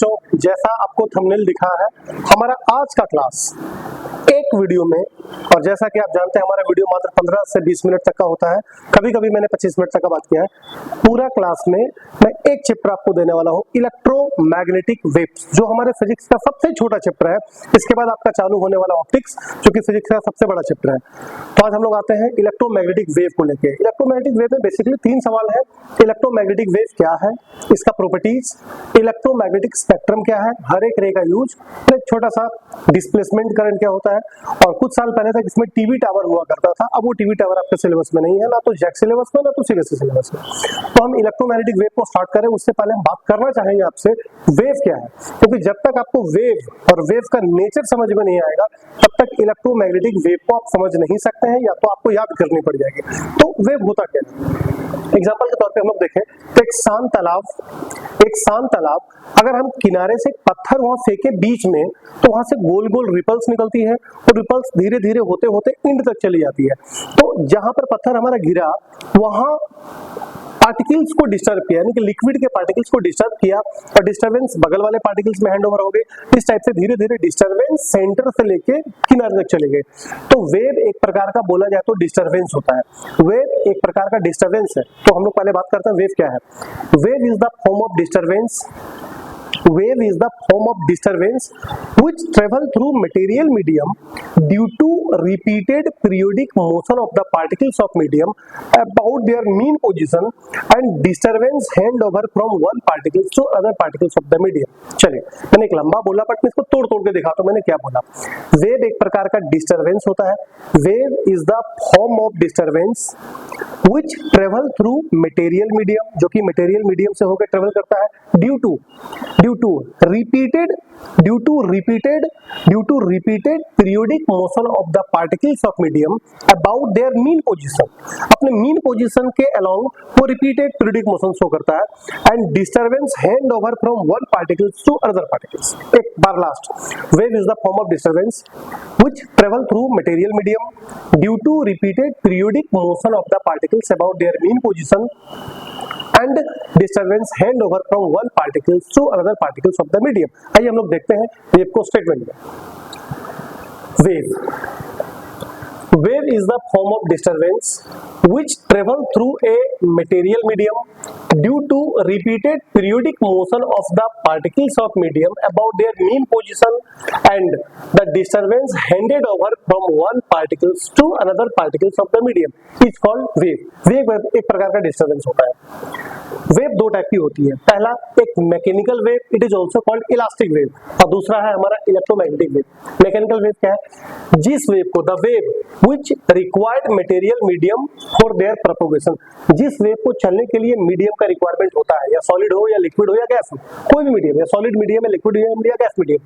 बच्चों, जैसा आपको थंबनेल दिखा है, हमारा आज का क्लास एक वीडियो में, और जैसा कि आप जानते हैं हमारा वीडियो मात्र 15 से 20 मिनट तक का होता है, कभी कभी मैंने 25 मिनट तक का बात किया है। पूरा क्लास में मैं एक चैप्टर आपको देने वाला हूं, इलेक्ट्रोमैग्नेटिक वेव्स, जो हमारे फिजिक्स का सबसे छोटा चैप्टर है। इसके बाद आपका चालू होने वाला ऑप्टिक्स, जो कि फिजिक्स का सबसे बड़ा चैप्टर है। तो आज हम लोग आते हैं इलेक्ट्रोमैग्नेटिक वेव को लेके। इलेक्ट्रोमैग्नेटिक वेव में बेसिकली 3 सवाल है। इलेक्ट्रोमैग्नेटिक वेव क्या है, इसका प्रॉपर्टीज, इलेक्ट्रोमैग्नेटिक स्पेक्ट्रम क्या है, हर एक रे का यूज, एक छोटा सा डिस्प्लेसमेंट करंट क्या होता है, और कुछ साल पहले तक इसमें टीवी टावर हुआ करता था। अब वो टीवी टावर आपके सिलेबस में नहीं है, ना तो जैक सिलेबस में, ना तो सीबीएसई सिलेबस में। तो हम इलेक्ट्रोमैग्नेटिक वेव को स्टार्ट करें उससे पहले हम बात करना चाहेंगे आपसे वेव क्या है, क्योंकि जब तक आपको वेव और वेव का नेचर समझ में नहीं आएगा तब तक इलेक्ट्रोमैग्नेटिक वेव को आप समझ नहीं सकते हैं, या तो आपको याद करनी पड़ जाएगी। तो वेव होता क्या है, एग्जाम्पल के तौर पे हम लोग देखें तो एक शांत तालाब, अगर हम किनारे से पत्थर वहां फेंके बीच में, तो वहां से गोल गोल रिपल्स निकलती है, और रिपल्स धीरे धीरे होते होते इंड तक चली जाती है। तो जहां पर पत्थर हमारा गिरा, वहां पार्टिकल्स को डिस्टर्ब किया, यानी कि लिक्विड के पार्टिकल्स को डिस्टर्ब किया, और डिस्टरबेंस बगल वाले पार्टिकल्स में हैंड ओवर हो गए। इस टाइप से धीरे धीरे डिस्टरबेंस सेंटर से लेके किनारे तक चले गए। तो वेव एक प्रकार का बोला जाए तो डिस्टरबेंस होता है। वेव एक प्रकार का डिस्टरबेंस है। तो हम लोग पहले बात करते हैं वेव क्या है। Wave is the form of disturbance, wave is the form of disturbance which travel through material medium due to repeated periodic motion of the particles of medium about their mean position and disturbance hand over from one particle to other particles of the medium। चलिए, मैंने एक लंबा बोला but मैं इसको तोड़ तोड़ के दिखाता हूं मैंने क्या बोला। वेव एक प्रकार का डिस्टरबेंस होता है। Wave is the form of disturbance which travel through material medium, जो कि material medium से होकर ट्रेवल करता है due to repeated periodic motion of the particles of medium about their mean position। अपने mean position के along वो repeated periodic motion show करता है, and disturbance hand over from one particles to other particles। एक बार last, wave is the form of disturbance which travel through material medium due to repeated periodic motion of the particles about their mean position and disturbance hand over from one particles to another particles of the medium। आइए हम लोग देखते हैं wave को statement में। Wave is the form of disturbance which travel through a material medium due to repeated periodic motion of the particles of medium about their mean position and the disturbance handed over from one particles to another particles of the medium is called wave। Wave एक प्रकार का disturbance होता है। Wave दो type की होती है। पहला एक mechanical wave, it is also called elastic wave, और दूसरा है हमारा इलेक्ट्रोमैग्नेटिक वेव। मैकेनिकल वेव क्या है, जिस वेव को, the wave which required material medium for their propagation, जिस वेव को चलने के लिए मीडियम का रिक्वायरमेंट होता है, या सॉलिड हो या लिक्विड हो या गैस हो, कोई भी मीडियम, या सॉलिड मीडियम या लिक्विड मीडियम या गैस मीडियम।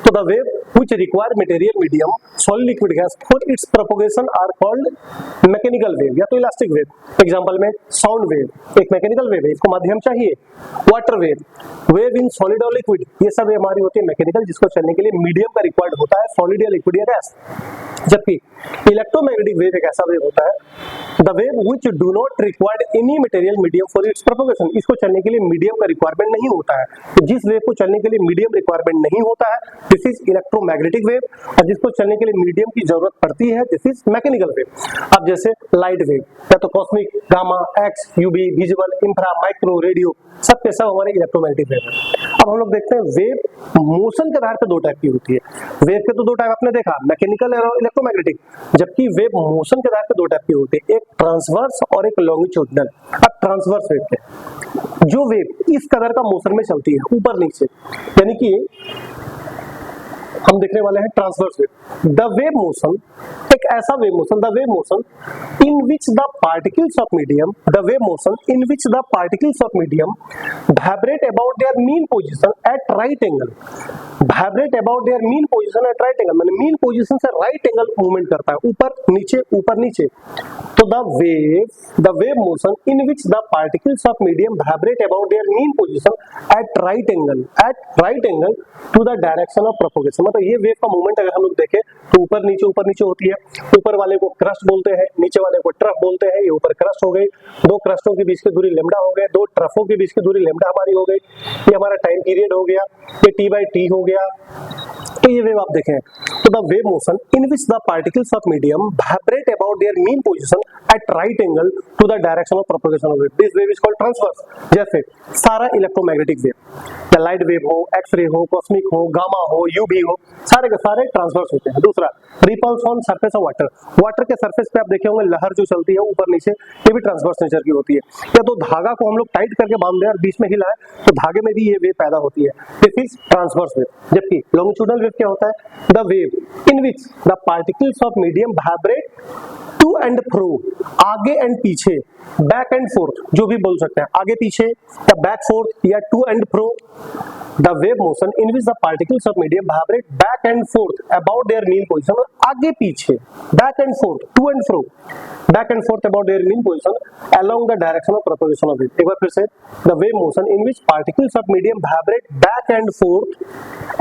तो the wave which require material medium solid liquid gas for its propagation are called mechanical wave या तो इलास्टिक वेव। एग्जांपल में साउंड वेव एक मैकेनिकल वेव है, इसको माध्यम चाहिए। Water wave, wave in solid और लिक्विड, ये सब हमारी होती है मैकेनिकल, जिसको चलने के लिए मीडियम का रिक्वायर्ड होता है, सॉलिड या लिक्विड या गैस। जबकि इलेक्ट्रोमैग्नेटिक वेव एक ऐसा वेव होता है, the wave which do not required any material medium for its propagation, इसको चलने के लिए मीडियम का रिक्वायरमेंट नहीं होता है। तो जिस वेव को चलने के लिए मीडियम रिक्वायरमेंट नहीं होता है, दिस इज इलेक्ट्रोमैग्नेटिक वेव, और जिसको चलने के लिए मीडियम की जरूरत पड़ती है, दिस इज मैकेनिकल वेव। अब जैसे लाइट वेव, या तो cosmic, gamma, x, UV, visual, infra, micro, radio, सब के सब हमारे इलेक्ट्रोमैग्नेटिक वेव है। अब हम लोग देखते हैं वेव मोशन के आधार पर दो टाइप की होती है। वेव के तो दो टाइप आपने देखा, मैकेनिकल और इलेक्ट्रोमैग्नेटिक, जबकि वेव मोशन के आधार पर दो टाइप की होती है, एक ट्रांसवर्स और एक लॉन्गिट्यूडिनल। अब ट्रांसवर्स वेव के, जो वेव इस कदर का मोशन में चलती है, ऊपर नीचे, यानी कि हम देखने वाले हैं transverse wave. The wave motion, एक ऐसा wave motion, the wave motion in which the particles of medium, the wave motion in which the particles of medium vibrate about their mean position at right angle vibrate about their mean position at right angle, मैंने mean position से right angle movement करता है, ऊपर नीचे। तो the wave motion in which the particles of medium vibrate about their mean position at right angle to the direction of propagation. मतलब ये wave का मूवमेंट अगर हम लोग देखें तो ऊपर नीचे होती है। ऊपर वाले को क्रस्ट बोलते हैं, नीचे वाले को ट्रफ बोलते हैं। ये ऊपर क्रस्ट हो गई, दो क्रस्टों के बीच की दूरी लेमडा हो गई, दो ट्रफों के बीच की दूरी लेमडा हमारी हो गई। ये हमारा टाइम पीरियड हो गया, ये t/t हो गया। तो ये वेव आप देखें, तो the wave motion in which the particles of medium vibrate about their mean position at right angle to the direction of propagation of wave, this wave is called transverse. जैसे सारा electromagnetic wave, या light wave हो, x ray हो, cosmic हो, gamma हो, UV हो, सारे के सारे ट्रांसवर्स होते हैं। दूसरा, ripples on surface of water के सरफेस पे आप देखे होंगे लहर जो चलती है ऊपर नीचे, ये भी ट्रांसवर्स नेचर की होती है। या तो धागा को हम लोग टाइट करके बांध दें और बीच में हिलाएं तो धागे में भी ये वेव पैदा होती है, दिस इज ट्रांसवर्स वेव। जबकि लॉन्गिट्यूडनल वेव क्या होता है? The wave in which the particles of medium vibrate to and fro, आगे एंड पीछे, बैक एंड फोर्थ, जो भी बोल सकते हैं, आगे पीछे या बैक फोर्थ या to and fro. The wave motion in which the particles of medium vibrate back and forth about their mean position, आगे पीछे, back and forth, to and fro, back and forth about their mean position along the direction of propagation of wave। एक बार फिर से, the wave motion in which particles of medium vibrate back and forth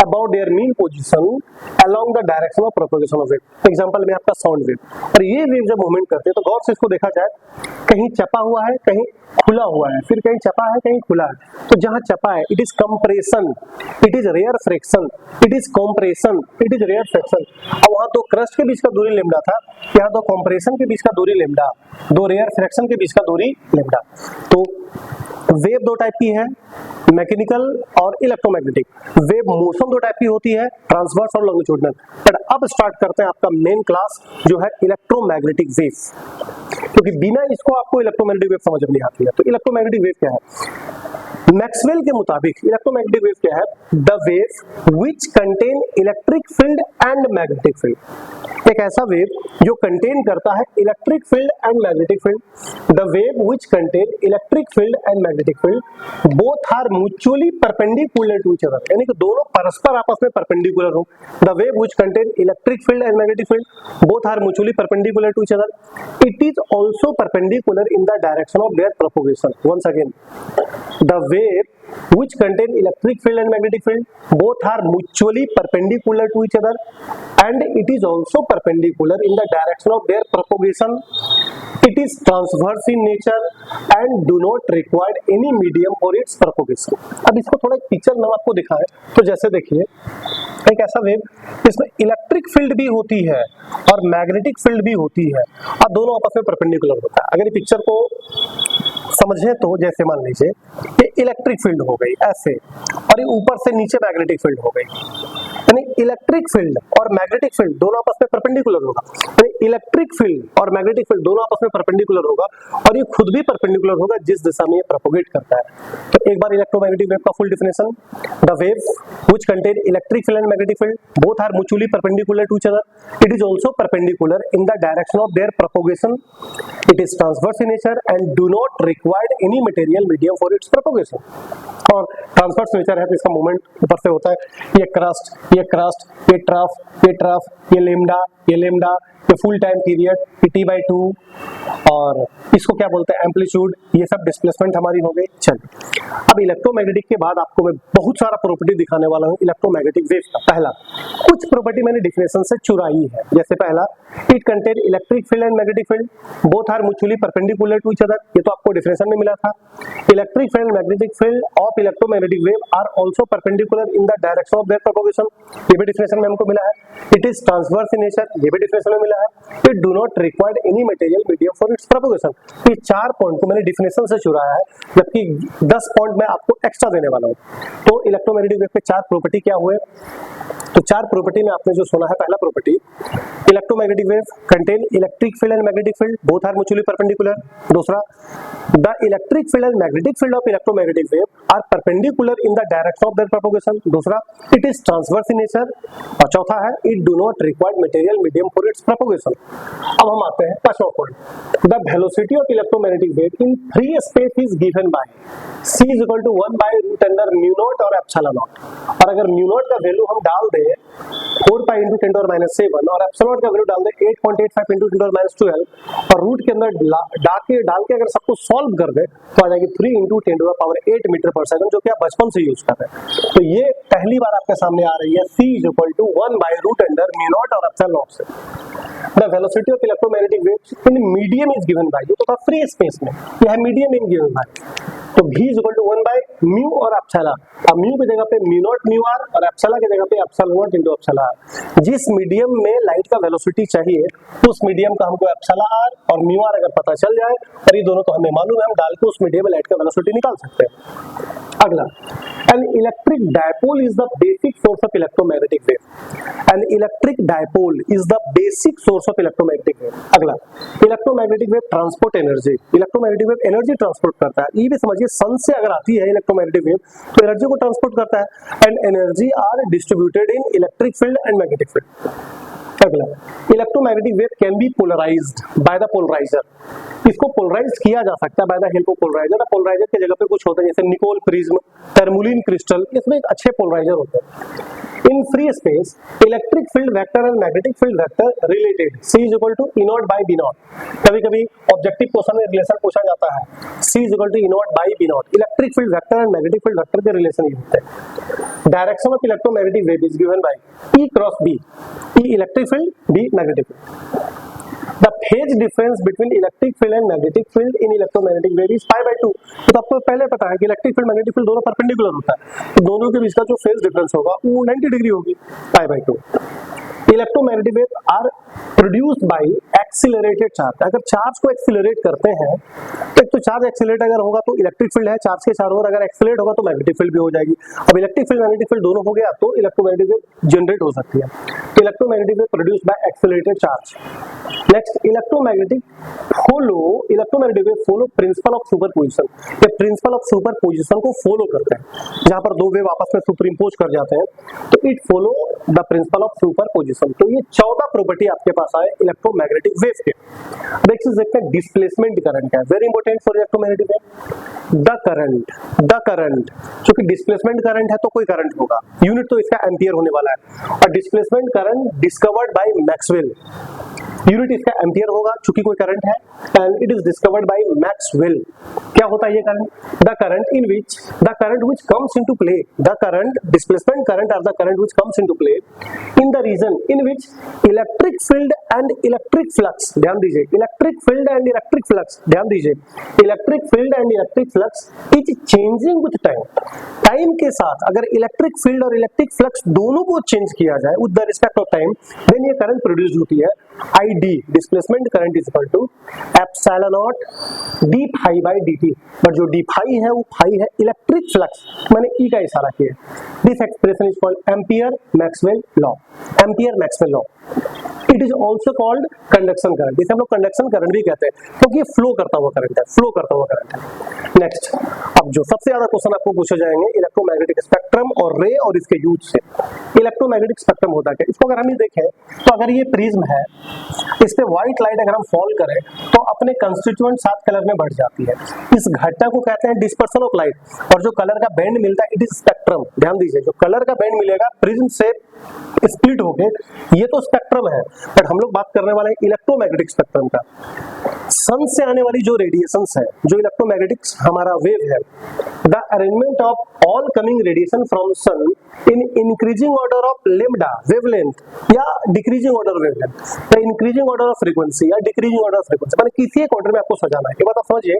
about their mean position along the direction of propagation of wave। Example में आपका sound wave, और ये wave जब movement करते हैं तो गौर से इसको देखा जाए, कहीं चपा हुआ है, कहीं खुला हुआ है, फिर कहीं चपा है, कहीं खुला है। तो जहां चपा है, it is compression, it is rarefaction, it is compression, it is rarefaction. अब वहां दो क्रस्ट के बीच का दूरी लेमडा था, यहाँ दो कंप्रेशन के बीच का दूरी लेमडा, दो रेयर फ्रिक्शन के बीच का दूरी लेमडा। तो वेव दो टाइप की है, मैकेनिकल और इलेक्ट्रोमैग्नेटिक। वेव मोशन दो टाइप की होती है, ट्रांसवर्स और लॉन्गिट्यूडनल। बट अब स्टार्ट करते हैं आपका मेन क्लास जो है इलेक्ट्रोमैग्नेटिक वेव, क्योंकि बिना इसको आपको इलेक्ट्रोमैग्नेटिक वेव समझ में नहीं आती है। तो इलेक्ट्रोमैग्नेटिक वेव क्या है? मैक्सवेल के मुताबिक इलेक्ट्रोमैग्नेटिक वेव क्या है? The wave which contain electric field and magnetic field. एक ऐसा वेव जो कंटेन करता है electric field and magnetic field. The wave which contain electric field and magnetic field both are mutually perpendicular to each other, यानी कि दोनों परस्पर आपस में परपेंडिकुलर हो। The wave which contain electric field and magnetic field both are mutually perpendicular to each other, it is also perpendicular in the direction of their propagation. Once again, the wave which contain electric field and magnetic field both are mutually perpendicular to each other and it is also perpendicular in the direction of their propagation, it is transverse in nature and do not require any medium for its propagation। अब इसको थोड़ा एक picture में आपको दिखाएं तो जैसे देखिए, एक ऐसा वेव जिसमें इलेक्ट्रिक फील्ड भी होती है और मैग्नेटिक फील्ड भी होती है और दोनों आपस में परपेंडिकुलर होता है। अगर ये पिक्चर को समझे तो जैसे मान लीजिए ये इलेक्ट्रिक फील्ड हो गई ऐसे, और ये ऊपर से नीचे मैग्नेटिक फील्ड हो गई, यानी इलेक्ट्रिक फील्ड और मैग्नेटिक फील्ड दोनों आपस में परपेंडिकुलर होगा। यानी इलेक्ट्रिक फील्ड और मैग्नेटिक फील्ड दोनों आपस में परपेंडिकुलर होगा और ये खुद भी परपेंडिकुलर होगा जिस दिशा में ये प्रोपगेट करता है। तो एक बार इलेक्ट्रोमैग्नेटिक वेव का full definition, the wave which contain electric field and magnetic field both are mutually perpendicular to each other, it is also perpendicular in the direction of their propagation, it is transverse in nature and do not required any material medium for its propagation. और transverse nature है तो इसका movement ऊपर से होता है, ये crust, ये क्रस्ट, ये ट्रफ, ये ट्रफ, ये लेमडा, ये लेमडा, ये फुल टाइम पीरियड, ये t/2, और इसको क्या बोलते हैं एम्पलीट्यूड, ये सब डिस्प्लेसमेंट हमारी हो गई। चलिए अब इलेक्ट्रोमैग्नेटिक के बाद आपको मैं बहुत सारा प्रॉपर्टी दिखाने वाला हूँ इलेक्ट्रोमैग्नेटिक वेव का। पहला, कुछ प्रॉपर्टी मैंने डिफिनेशन से चुराई है, जैसे पहला, it contain electric field and magnetic field both are mutually perpendicular to each other, ये तो आपको डिफिनेशन में मिला था। Electric field and magnetic field of electromagnetic wave are also perpendicular in the direction of their propagation, ये भी definition में हमको मिला है। It is transverse in nature, ये भी डिफिनेशन में मिला है। It do not required any material medium for its propagation. ये 4 पॉइंट को मैंने डिफिनेशन से चुराया है, जबकि 10 पॉइंट मैं आपको एक्स्ट्रा देने वाला हूं। तो इलेक्ट्रोमैग्नेटिक वेव के 4 प्रॉपर्टी क्या हुए? तो 4 प्रॉपर्टी में आपने जो सुना है, पहला property, electromagnetic wave contain electric field and magnetic field, both are mutually perpendicular. दूसरा, the electric field and magnetic field of electromagnetic wave are perpendicular in the direction of their propagation. दूसरा, it is transverse in nature. और चौथा है, it do not require material medium for its propagation. अब हम आते हैं पांचवा point, the velocity of electromagnetic wave in free space is given bye c is equal to 1 by root under mu naught और epsilon naught। और अगर mu naught का value हम डाल दें 4 pi into 10 to the minus 7 और epsilon naught का value डाल दें 8.85 into 10 to the minus 12 और रूट के अंदर डाल के अगर सबको सॉल्व कर दे तो आ जाएगी 3 into 10 to the power 8 metre पर सेकंड, जो कि आप बचपन से यूज कर रहे हैं। तो ये पहली बार आपके सामने आ रही है, c is equal to 1 by root under mu naught और epsilon naught से। The velocity of electromagnetic waves in medium is given by, ये तो था फ्री स्पेस में, यह मीडियम इन गिवन बाय, तो v is equal to 1 by mu और epsilon. अब mu की जगह पे mu नॉट mu r और एप्सिलॉन की जगह पे epsilon not into epsilon r। जिस मीडियम में लाइट का वेलोसिटी चाहिए उस मीडियम का हमको एप्सिलॉन r और mu r अगर पता चल जाए, और ये दोनों तो हमें मालूम है, हम डाल के उस मीडियम में लाइट का वेलोसिटी निकाल सकते हैं। अगला, an electric dipole is the basic source of electromagnetic wave। an electric dipole is the basic source of electromagnetic wave। अगला, electromagnetic wave transport energy। electromagnetic wave energy transport करता है। ये भी समझिए, सन से अगर आती है electromagnetic wave तो एनर्जी को ट्रांसपोर्ट करता है। and energy are distributed in electric field and magnetic field। अगला, electromagnetic wave can be polarised by the polariser. इसको पोलराइज किया जा सकता है by the help of polariser. Polariser की जगह पे कुछ होता है जैसे निकोल प्रिज्म, टर्मुलिन क्रिस्टल, इसमें एक अच्छे पोलराइजर होते हैं। In free space electric field vector and magnetic field vector related, c is equal to E naught by B naught। कभी कभी ऑब्जेक्टिव क्वेश्चन में रिलेशन पूछा जाता है, c is equal to E naught by B naught। Electric field vector and magnetic field vector के relation ये होते हैं। Direction of electromagnetic wave is given bye E cross B, E electric field, B magnetic field. The phase difference between electric field and magnetic field in electromagnetic wave is pi by 2। तो आपको पहले पता है कि electric field magnetic field दोनों perpendicular होता है, तो दोनों के बीच का जो फेज डिफरेंस होगा वो 90 डिग्री होगी, pi by 2। Electromagnetic wave are produced by accelerated charge. अगर चार्ज को एक्सीलरेट करते हैं तो एक तो चार्ज एक्सीलरेट अगर होगा तो इलेक्ट्रिक फील्ड है चार्ज के चारों ओर, अगर एक्सीलरेट होगा तो मैग्नेटिक फील्ड भी हो जाएगी। अब इलेक्ट्रिक फील्ड मैग्नेटिक फील्ड दोनों हो गया तो इलेक्ट्रोमैग्नेटिक वेव जनरेट हो सकती है। तो electromagnetic wave produced by accelerated charge. Next, electromagnetic wave follow principle of superposition. ये प्रिंसिपल ऑफ सुपरपोजिशन को फॉलो करते हैं, जहां पर दो वेव आपस में सुपरइम्पोज कर जाते हैं तो it follow the principle of superposition. तो ये 14 प्रॉपर्टी आपके पास आए इलेक्ट्रोमैग्नेटिक वेव के। अब एक चीज देखते हैं, डिस्प्लेसमेंट करंट है, very important for electromagnetic wave. The current, क्योंकि डिस्प्लेसमेंट करंट है तो कोई करंट होगा, यूनिट तो इसका एम्पियर होने वाला है, और displacement current discovered by Maxwell, unit इसका एम्पियर होगा चूंकि कोई करंट है, and it is discovered by Maxwell. क्या होता है ये current? The current which comes into play, the current displacement current are the current which comes into play in the region in which electric field and electric flux, ध्यान दीजिए, electric field and electric flux, ध्यान दीजिए, electric field and electric flux is changing with time. Time के साथ अगर electric field और electric flux दोनों को चेंज किया जाए with the respect of time, then ये करंट प्रोड्यूस होती है। ID displacement current is equal to epsilon naught d phi by dt, but जो d phi है वो phi है इलेक्ट्रिक फ्लक्स, मैंने E का इशारा किया। This expression is called ampere Maxwell law, ampere Maxwell law. It is also called conduction current, इसे हम लोग कंडक्शन करंट भी कहते हैं क्योंकि ये फ्लो करता हुआ करंट है, फ्लो करता हुआ करंट है। नेक्स्ट, अब जो सबसे ज्यादा क्वेश्चन आपको पूछे जाएंगे इलेक्ट्रोमैग्नेटिक स्पेक्ट्रम और रे और इसके यूज से। इलेक्ट्रोमैग्नेटिक स्पेक्ट्रम होता है, इसको अगर हम देखें तो अगर ये प्रिज्म है, इस पे व्हाइट लाइट अगर हम फॉल करें तो अपने कंस्टिट्यूएंट 7 कलर में बढ़ जाती है। इस घटना को कहते हैं डिस्पर्सन ऑफ लाइट, और जो कलर का बैंड मिलता है इट इज स्पेक्ट्रम। ध्यान दीजिए, जो कलर का बैंड मिलेगा प्रिज्म से स्प्लिट होके, ये तो स्पेक्ट्रम है, बट हम लोग बात करने वाले हैं इलेक्ट्रोमैग्नेटिक स्पेक्ट्रम का। सन से आने वाली जो रेडिएशंस है, जो इलेक्ट्रोमैग्नेटिक हमारा वेव है, the arrangement of all coming radiation from sun in increasing order of lambda wavelength या डिक्रीजिंग ऑर्डर वेवलेंथ, या इंक्रीजिंग ऑर्डर ऑफ फ्रीक्वेंसी या डिक्रीजिंग ऑर्डर ऑफ फ्रीक्वेंसी, माने किसी एक ऑर्डर में आपको सजाना है। ये बात आप समझिए,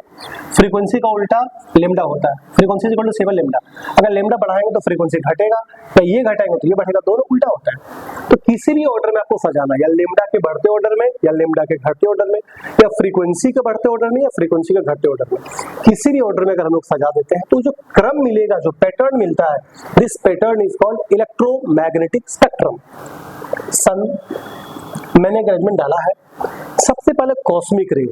फ्रीक्वेंसी का उल्टा लेम्डा होता है, frequency is equal to 7 lambda. अगर लेम्डा बढ़ाएंगे तो फ्रीक्वेंसी घटेगा, या ये घटाएंगे तो ये बढ़ेगा, दोनों उल्टा होता है। तो किसी भी ऑर्डर में आपको सजाना है, या लेम्डा के बढ़ते ऑर्डर में, या लेम्डा के घटते ऑर्डर में, या फ्रीक्वेंसी के बढ़ते ऑर्डर में, या फ्रीक्वेंसी के घटते ऑर्डर में, किसी भी ऑर्डर में अगर हम लोग सजा देते हैं तो तो जो क्रम मिलेगा, जो पैटर्न मिलता है, this pattern is called electromagnetic spectrum. सन मैंने एक अरेंजमेंट डाला है, सबसे पहले cosmic ray,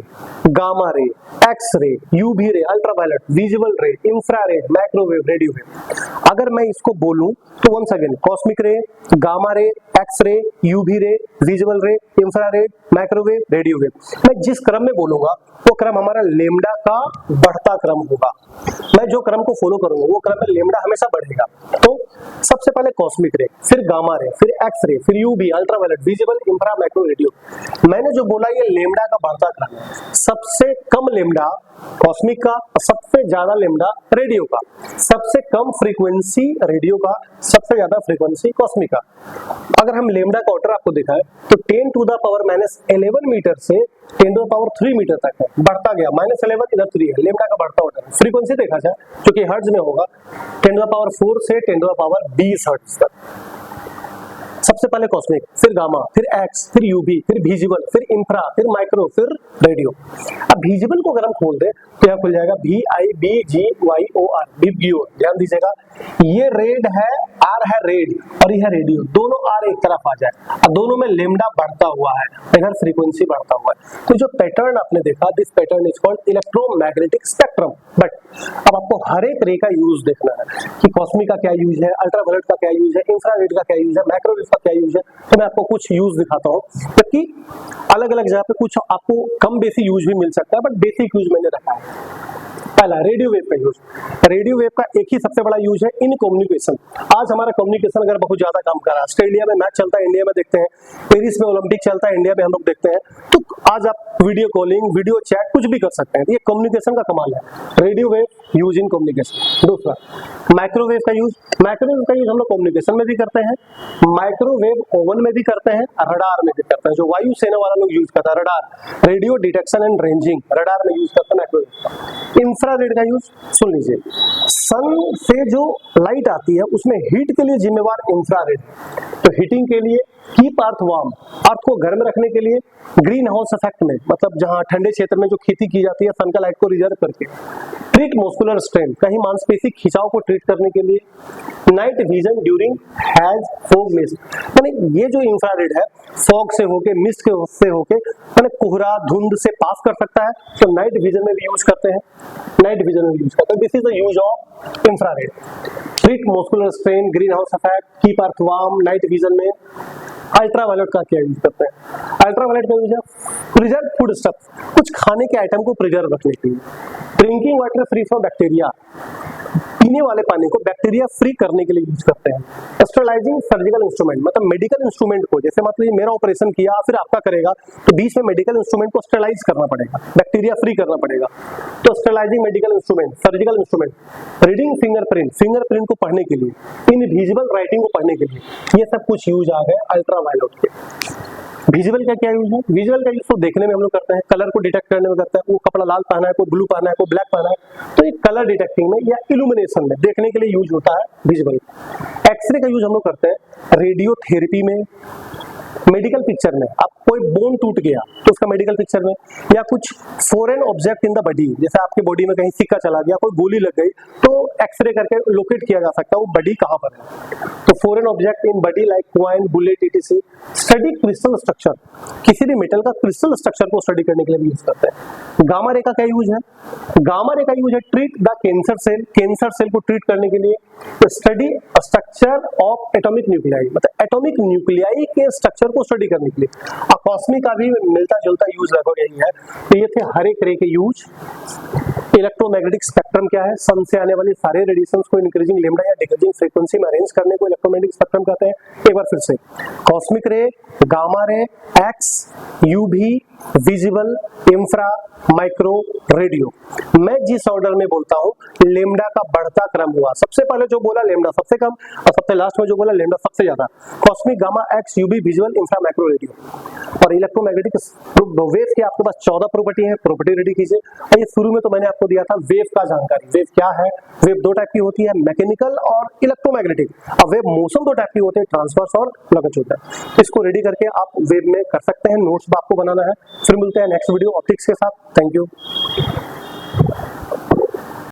gamma ray, x ray, UV ray, ultraviolet, visual ray, infrared, microwave, radio wave. अगर मैं इसको बोलूं तो once again cosmic ray, gamma ray, x ray, UV ray, visual ray, infrared, microwave, radio wave. मैं जिस क्रम में बोलूंगा वो क्रम हमारा लेमडा का बढ़ता क्रम होगा। मैं जो क्रम को फॉलो करूंगा वो क्रम में लेमडा हमेशा बढ़ेगा। तो सबसे पहले कॉस्मिक रे, फिर गामा रे, फिर एक्स रे, फिर UV, ultraviolet, visible, infra, micro, radio. मैंने जो बोला ये लेमडा का बढ़ता क्रम है। सबसे कम लेमडा कॉस्मिक का, सबसे ज्यादा लेमडा रेडियो का, सबसे कम फ्रीक्वेंसी रेडियो का, सबसे ज्यादा फ्रीक्वेंसी कॉस्मिक का। अगर हम लेमडा का ऑर्डर आपको दिखाएं तो 10 टू द पावर -11 मीटर से 10 टू द पावर 3 मीटर तक है, बढ़ता गया। -11 इधर 3 है, लेमडा का बढ़ता ऑर्डर है। फ्रीक्वेंसी देखा जाए जो कि हर्ट्ज में होगा 10 टू द पावर 4 से 10 टू द पावर 20 हर्ट्ज तक। सबसे पहले कॉस्मिक, फिर गामा, फिर एक्स, फिर यूवी, फिर विजिबल, फिर इंफ्रा, फिर माइक्रो, फिर रेडियो। अब विजिबल को अगर हम खोल दे तो यह खुल जाएगा VIBGYOR, विबग्योर। ध्यान दीजिएगा, ये रेड है, आर है रेड और यह रेडियो, दोनों आर एक तरफ आ जाए और दोनों में लेमडा बढ़ता हुआ है, इधर फ्रीक्वेंसी बढ़ता हुआ है। तो जो पैटर्न आपने देखा, this pattern is called electromagnetic spectrum. But अब आपको हर एक रे का यूज देखना है कि कॉस्मिक का क्या यूज है, अल्ट्रावायलेट का क्या यूज है, इंफ्रारेड का क्या यूज है, माइक्रोवेव का क्या यूज है। तो मैं आपको कुछ यूज दिखाता हूँ, जबकि अलग अलग जगह पे कुछ आपको कम बेसिक यूज भी मिल सकता है, बट बेसिक यूज मैंने रखा है। पहला रेडियो वेव का यूज। रेडियो वेव का एक ही सबसे बड़ा यूज है इन कम्युनिकेशन। आज हमारा कम्युनिकेशन अगर बहुत ज्यादा काम कर रहा है, ऑस्ट्रेलिया में मैच चलता है, इंडिया में देखते हैं, पेरिस में ओलंपिक चलता है, इंडिया में हम लोग देखते हैं, तो आज आप वीडियो कॉलिंग, वीडियो चैट कुछ भी कर सकते हैं। ये कम्युनिकेशन का कमाल है, radio wave use in communication. दूसरा माइक्रोवेव का यूज। माइक्रोवेव का यूज हम लोग कम्युनिकेशन में भी करते हैं, माइक्रोवेव ओवन में भी करते हैं, रडार में भी करते हैं। जो वायु सेना वाला लोग यूज करता है radar, radio detection and ranging, radar में यूज करते हैं माइक्रोवेव। इंफ्रारेड का यूज सुन लीजिए, सन से जो लाइट आती है उसमें हीट के लिए जिम्मेवार इंफ्रारेड, तो हीटिंग के लिए, कीप अर्थ वार्म, अर्थ को गर्म रखने के लिए, ग्रीन हाउस इफेक्ट में, मतलब जहां ठंडे क्षेत्र में जो खेती की जाती है सन का लाइट को रिजर्व करके, ट्रीट मस्कुलर स्ट्रेन, कहीं मांसपेशी खिंचाव को ट्रीट करने के लिए, night vision during has fog mist, यानी ये जो इंफ्रारेड है फॉग से होके, मिस्ट से होके, यानी कोहरा धुंध से पास कर सकता है, तो नाइट विजन में भी यूज करते हैं, नाइट विजन में भी यूज करते हैं। This is the use of infrared. Treat muscular strain, green house effect, keep earth warm, night vision में। अल्ट्रावायलेट का क्या यूज करते हैं? अल्ट्रावायलेट का यूज है प्रिजर्व फूड स्टफ, कुछ खाने के आइटम को प्रिजर्व रखने के लिए। Drinking water free from bacteria, पीने वाले पानी को बैक्टीरिया फ्री करने के लिए यूज करते हैं। स्टरलाइजिंग सर्जिकल इंस्ट्रूमेंट, मतलब मेडिकल इंस्ट्रूमेंट को, जैसे मतलब मेरा ऑपरेशन किया फिर आपका करेगा तो बीच में मेडिकल इंस्ट्रूमेंट को स्टरलाइज करना पड़ेगा, बैक्टीरिया फ्री करना पड़ेगा, तो sterilising medical instrument, surgical instrument. Reading fingerprint, fingerprint को पढ़ने के लिए, इनविजिबल राइटिंग को पढ़ने के लिए, ये सब कुछ यूज आ गए अल्ट्रावायलेट के। विजुअल का क्या यूज है? विजुअल का यूज तो देखने में हम लोग करते हैं, कलर को डिटेक्ट करने में करते हैं, वो कपड़ा लाल पहना है, कोई ब्लू पहना है, कोई ब्लैक पहना है, तो ये कलर डिटेक्टिंग में या इल्यूमिनेशन में देखने के लिए यूज होता है विजुअल। एक्सरे का यूज हम लोग करते हैं रेडियो थेरेपी में, मेडिकल पिक्चर में। अब कोई बोन टूट गया तो उसका मेडिकल पिक्चर में, या कुछ foreign object in the body, जैसे आपकी बॉडी में कहीं सिक्का चला गया, कोई गोली लग गई, तो एक्सरे करके लोकेट किया जा सकता है वो बॉडी कहां पर है। तो foreign object in body like coin, bullet, etc। Study crystal structure, किसी भी मेटल का क्रिस्टल स्ट्रक्चर को स्टडी करने के लिए भी यूज करते हैं। गामा रे का क्या यूज है? गामा रे का यूज है treat the cancer cell, cancer cell को ट्रीट करने के लिए। Study structure of atomic nuclei, मतलब एटॉमिक न्यूक्लियाई के स्ट्रक्चर को स्टडी करने के लिए। कॉस्मिक का भी मिलता जुलता यूज लगभग यही है। तो ये थे हर एक रे के यूज। इलेक्ट्रोमैग्नेटिक स्पेक्ट्रम क्या है? सन से आने वाली सारे रेडिएशंस को इंक्रीजिंग लेमडा या डिक्रीजिंग फ्रीक्वेंसी में अरेंज करने को इलेक्ट्रोमैग्नेटिक स्पेक्ट्रम कहते हैं। एक बार फिर से, cosmic ray, gamma ray, x, UV, visible, infra, micro, radio. मैं जिस ऑर्डर में बोलता हूं लेमडा का बढ़ता क्रम हुआ, सबसे पहले जो बोला लेमडा सबसे कम और सबसे लास्ट में जो बोला लेमडा सबसे ज्यादा। Cosmic, gamma, x, UV, visual, infra, micro, radio. और इलेक्ट्रोमैग्नेटिक वेव की आपके पास 14 प्रॉपर्टी है, प्रॉपर्टी रेडी कीजिए। और ये शुरू में तो मैंने आपको दिया था वेव का जानकारी। वेव क्या है? वेव दो टाइप की होती है, मैकेनिकल और इलेक्ट्रोमैग्नेटिक। अब वेव मोशन दो टाइप की होते हैं, ट्रांसवर्स और लॉन्गिट्यूडनल। इसको रेडी करके आप वेव में कर सकते हैं, नोट्स आपको बनाना है। फिर मिलते हैं नेक्स्ट वीडियो ऑप्टिक्स के साथ। Thank you.